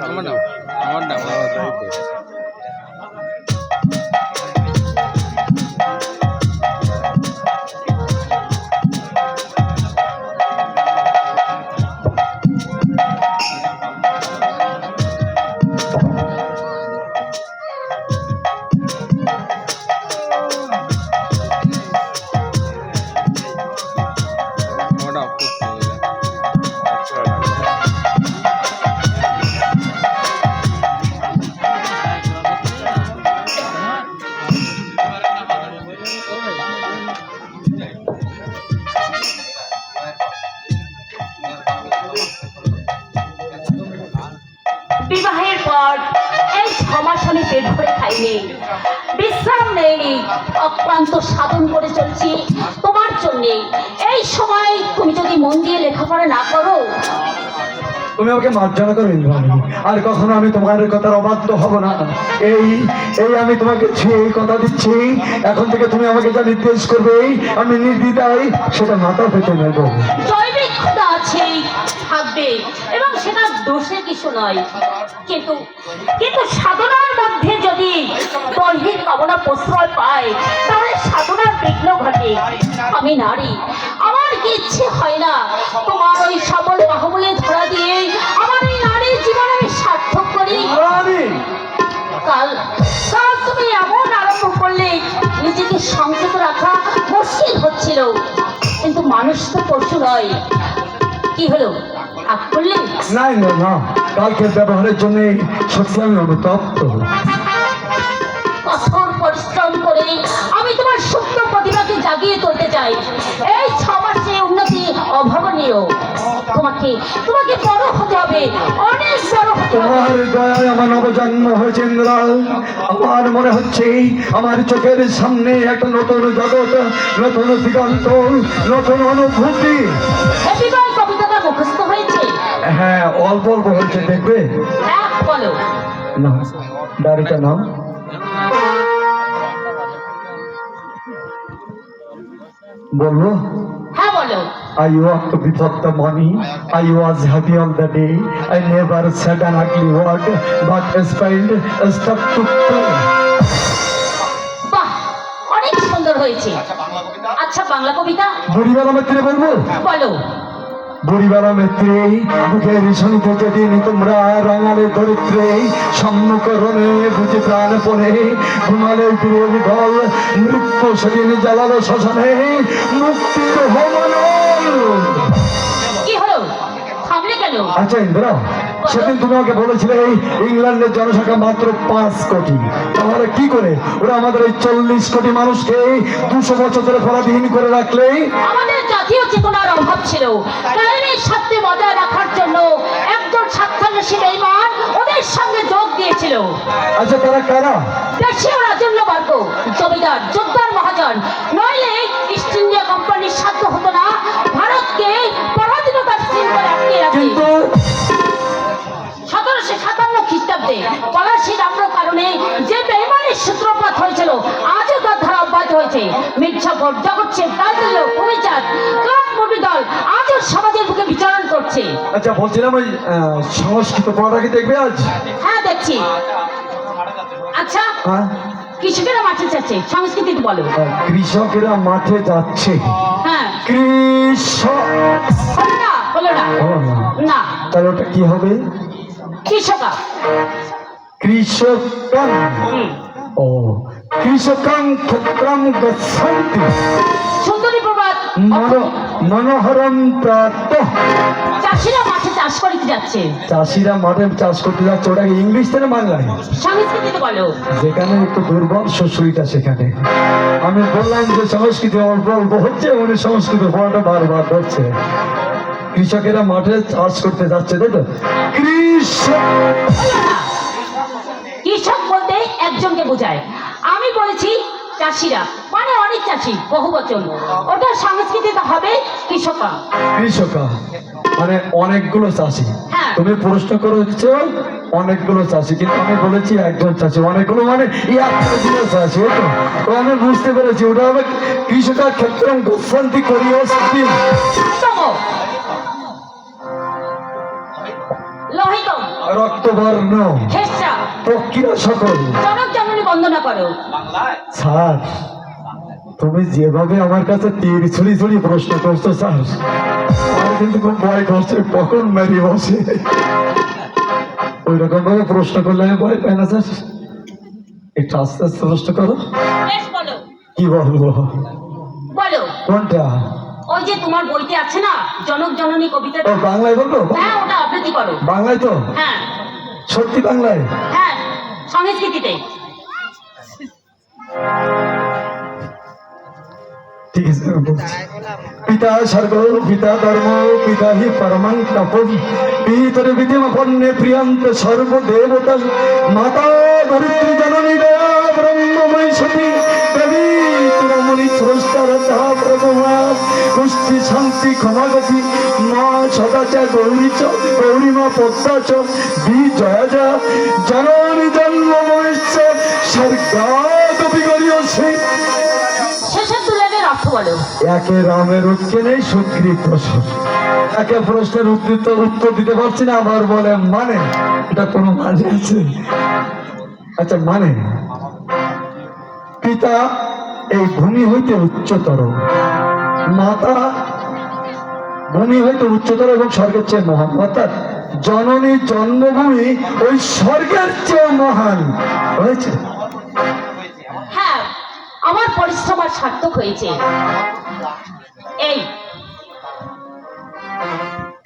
আমার নাম বিবাহের পর এই 6 মাস আমি পেট ভরে খাইনি, বিশ্রাম নেইনি, অক্লান্ত সাধন করে চলছি তোমার জন্যে। এই সময় তুমি যদি মন দিয়ে লেখাপড়া না করো, তুমি আমাকে মার্জনা করো ইন্দ্রাণী, আর কখনো আমি তোমার কথার অবাধ্য হব না। এই এই আমি তোমাকে সেই কথা দিচ্ছি, এখন থেকে তুমি আমাকে যা নির্দেশ করবে আমি নির্দ্বিধায় সেটা মাথা পেতে নেব। জৈবিক ক্ষুধা আছে, থাকবে, এবং সেটা দোষের কিছু নয়, কিন্তু কিন্তু সাধনার মধ্যে যদি দৈহিক কামনা প্রশ্রয় পায় তাহলে সাধনার বিঘ্ন ঘটে। আমি নারী, আমার কি ইচ্ছে হয় না তোমার ওই সবল বাহুবলে ধরা দিয়ে আমার এই নারীর জীবন আমি সার্থক করি। কাল কাল তুমি এমন আরম্ভ করলে নিজেকে সংযত রাখা মুশকিল হচ্ছিল, কিন্তু মানুষ তো পশু নয়। কি হলো, আগ করলে? না না না, কালকের ব্যবহারের জন্য সত্যি আমি অনুতপ্ত। কঠোর পরিশ্রম করে আমি তোমার সুপ্ত প্রতিভাকে জাগিয়ে তুলতে চাই। এই 6 মাসে উন্নতি অভাবনীয়। তোমাকে তোমাকে বড় হতে হবে, অনেক বড় হতে হবে। তোমার দয়ায় আমার নবজন্ম হয়েছে ইন্দ্রা। আমার মনে হচ্ছে আমার চোখের সামনে একটা নতুন জগৎ, নতুন দিগন্ত, নতুন অনুভূতি। বিবাহ কবিতাটা মুখস্থ হয়েছে? হ্যাঁ, অল্প অল্প হয়েছে, দেখবে? হ্যাঁ, বলো না, ডায়েরিটা নাম। বলবো? হ্যাঁ বলো। I walked without the money. I was happy on the day. I never said an ugly word, but smiled, stuck to play. বাহ, অনেক সুন্দর হয়েছে। আচ্ছা, বাংলা কবিতা বুড়িবেলা মিত্রে বলবো? বলো। বুড়িবেলা মিত্রে বুকের শনিতে যেদিন তোমরা রাঙালে দরিদ্রে সম্মুখরণে বুঝে প্রাণপণে ঘুমালে বীরের দল মৃত্যু সেদিন জ্বালালো শ্মশানে মুক্তির হোমন। কি হলো, থামলে কেন? আচ্ছা ইন্দ্রা, সেদিন তুমি আমাকে বলেছিলে ইংল্যান্ডের জনসংখ্যা মাত্র 5 কোটি, তাহলে কি করে ওরা আমাদের এই 40 কোটি মানুষকে 200 বছর ধরে পরাধীন করে রাখলে? আমাদের জাতীয় চেতনার অভাব ছিল, কায়েমের সাথে বজায় রাখার জন্য একজন স্বার্থান্বেষী বেঈমান ওদের সঙ্গে যোগ দিয়েছিল। আচ্ছা, তারা কারা? দেশীয় রাজন্যবর্গ, জমিদার, যোদ্ধার মহাজন, নইলে ইস্ট ইন্ডিয়া কোম্পানির সাধ্য হতো না ভারতকে পরাধীনতার শৃঙ্খলে আটকে রাখে। কিন্তু 1757 খ্রিস্টাব্দে পলাশীর আম্র কারণে যে বেঈমানের সূত্রপাত হয়েছিল আজও তার ধারা অব্যাহত হয়েছে। মির্জাফর, জগৎ সিং, কাজল, ভূমিচাঁদ, ক্লাব মুভি দল আজও সমাজের বুকে বিচরণ করছে। আচ্ছা, বলছিলাম ওই সংস্কৃত পড়াটা কি দেখবে আজ? হ্যাঁ, দেখছি। আচ্ছা, হ্যাঁ, কৃষকেরা মাঠে যাচ্ছে, সংস্কৃতি বলো। কৃষকেরা মাঠে যাচ্ছে। হ্যাঁ, কৃষক হলো না, হলো না, হলো না। না, তাহলে ওটা কি হবে? কৃষকা। কৃষকাং। ও, কৃষকাং ক্ষেত্রাং গচ্ছন্তি সুন্দরী প্রবাদ। মনোহরম প্রাতঃ। চাষিরা মাঠে চাষ করতে যাচ্ছে। চাষিরা মাঠে চাষ করতে যাচ্ছে, ওটা ইংলিশ থেকে বাংলায়? সংস্কৃতি বলো। যেখানে একটু দুর্বল শস্যটা সেখানে। আমি বললাম যে সংস্কৃতি অল্প অল্প হচ্ছে, উনি সংস্কৃত পড়াটা বারবার হচ্ছে। কৃষকেরা মাঠে চাষ করতে যাচ্ছে, তাই তো? কৃষক বলতে একজনকে বোঝায়, আমি বলেছি চাষিরা, মানে অনেক চাষি, বহু বচন। ওটা সংস্কৃতিতে হবে কৃষকা। কৃষকা মানে অনেকগুলো চাষি। হ্যাঁ। তুমি প্রশ্ন করেছো অনেকগুলো চাষি, কিন্তু আমি বলেছি একজন চাষি। অনেকগুলো মানে একগুলো চাষি, তো আমি বুঝতে পেরেছি ওটা হবে কৃষকার ক্ষেত্রে গচ্ছন্তি করিও। লোহিতম রক্তবর্ণ হেসা প্রক্রিয়া সকল। জনক জননী বন্দনা করো। স্যার, তুমি যেভাবে আমার কাছে তীর ছুড়ি ছুড়ি প্রশ্ন করছো স্যার, আমার কিন্তু খুব ভয় করছে কখন মেরি বসে। ওই রকম ভাবে প্রশ্ন করলে আমি ভয় পাই না স্যার। একটু আস্তে আস্তে প্রশ্ন করো। বেশ বলো, কি বলবো? বলো। কোনটা? ওই যে তোমার বইতে আছে না জনক জননী কবিতা। ও বাংলায় বলবো? হ্যাঁ, ওটা আবৃত্তি করো। বাংলায় তো? হ্যাঁ সত্যি বাংলায়? হ্যাঁ, সংস্কৃতিতে। ঠিক আছে, আমি বলছি। পিতা স্বর্গ পিতা ধর্ম পিতা হি পরমং তপম পিতর বিধিমপন্নে প্রিয়ন্ত সর্বদেবতা মাতা ধরিত্রী জননী দয়া ব্রহ্মময়ী সতী দেবী তুমনি স্রষ্টারতা প্রভুমা পুষ্টি শান্তি ক্ষমাগতি মা সদাচা গৌরী চ গৌরী মা পদ্মা চ বিজয়া যা জননী জন্মময়ীশ্চ স্বর্গাদপি গরিয়সী। শেষের দু লাইনের অর্থ বলো। একে রামের উৎকে নেই সুগ্রীব প্রশ্ন, একে প্রশ্নের উত্তর দিতে পারছি না, আবার বলে মানে। এটা কোনো মানে আছে? আচ্ছা, মানে পিতা এই ভূমি হইতে উচ্চতর, মাতা ভূমি হইতে উচ্চতর এবং স্বর্গের চেয়ে মহান, অর্থাৎ জননী জন্মভূমি ওই স্বর্গের চেয়ে মহান হয়েছে। হ্যাঁ, আমার পরিশ্রম আর সার্থক হয়েছে। এই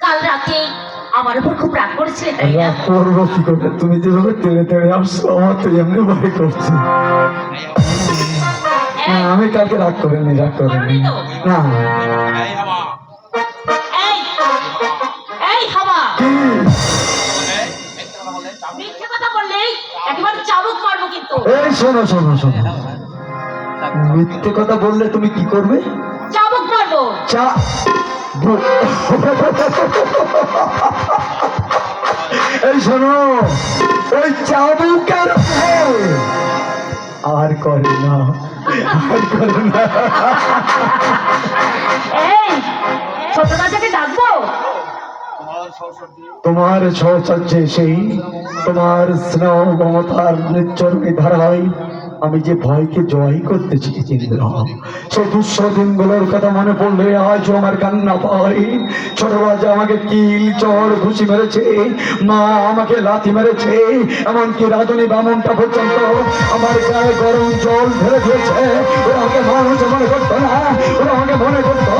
কাল রাতে আমার উপর খুব রাগ করেছিলে, তাই না? রাগ করবো কি করে? তুমি যেভাবে তেড়ে তেড়ে আসছো আমার তো এমনি ভয় করছে। না, আমি কালকে রাগ করিনি, রাগ করিনি। না এই এই হাওয়া, কি? মিথ্যে কথা বললেই একেবারে চাবুক মারবো কিন্তু। এই শোনো শোনো শোনো, মিথ্যে কথা বললে তুমি কি করবে? চাবুক মারবো। চা এই শোনো, ওই চাবুকের ভয় আর করে না, আর করে না। এই ছোট রাজাকে ডাকবো। তোমার সহচর্যে সেই তোমার স্নেহ মমতার নিশ্চরণী ধারায় আমি যে ভয়কে জয় করতে শিখেছি ইন্দ্র, সে দুঃস্ব দিনগুলোর কথা মনে পড়লে আজ আমার কান্না পায়। ছোট রাজা আমাকে কিল চর ঘুষি মেরেছে, মা আমাকে লাথি মেরেছে, এমনকি রাজনী বামনটা পর্যন্ত আমার গায়ে গরম জল ঢেলে দিয়েছে। ওরা আমাকে মানুষ মনে করতো না, ওরা আমাকে মনে করতো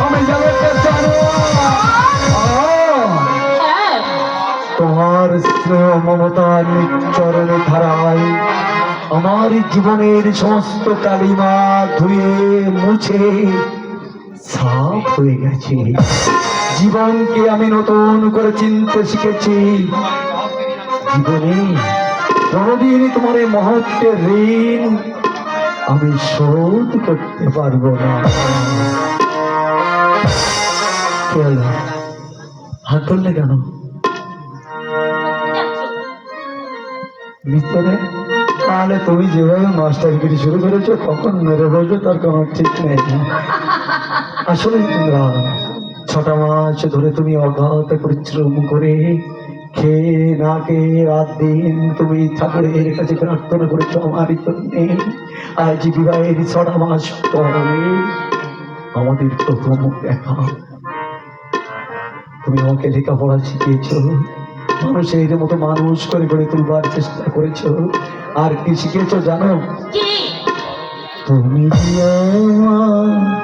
আমি জানো। হ্যাঁ, তোমার স্নেহ মমতার নিশ্চরণে ধারায় আমার জীবনের সমস্ত কালিমা ধুয়ে মুছে সাফ হয়ে গেছে। জীবনকে আমি নতুন করে চিনতে শিখেছি। জীবনে কোনোদিন তোমার এই মহত্বের ঋণ আমি শোধ করতে পারবো না। কি হলো? হাত ধরলে কেন? ভিতরে তাহলে তুমি যেভাবে মাস্টারগিরি শুরু করেছো, কখন মেরে বসবে তার কোনো ঠিক নেই। আসলে তোমরা 6টা মাস ধরে তুমি অগাধ পরিশ্রম করে খেয়ে না খেয়ে রাত দিন তুমি ঠাকুরের কাছে প্রার্থনা করেছো আমার জন্যে। আজ বিবাহের 6টা মাস পরে আমাদের প্রথম দেখা। তুমি আমাকে লেখাপড়া শিখিয়েছো, মানুষের মতো মানুষ করে গড়ে তুলবার চেষ্টা করেছো। আর কি শিখেছো জানো? কি? তুমি যে আমার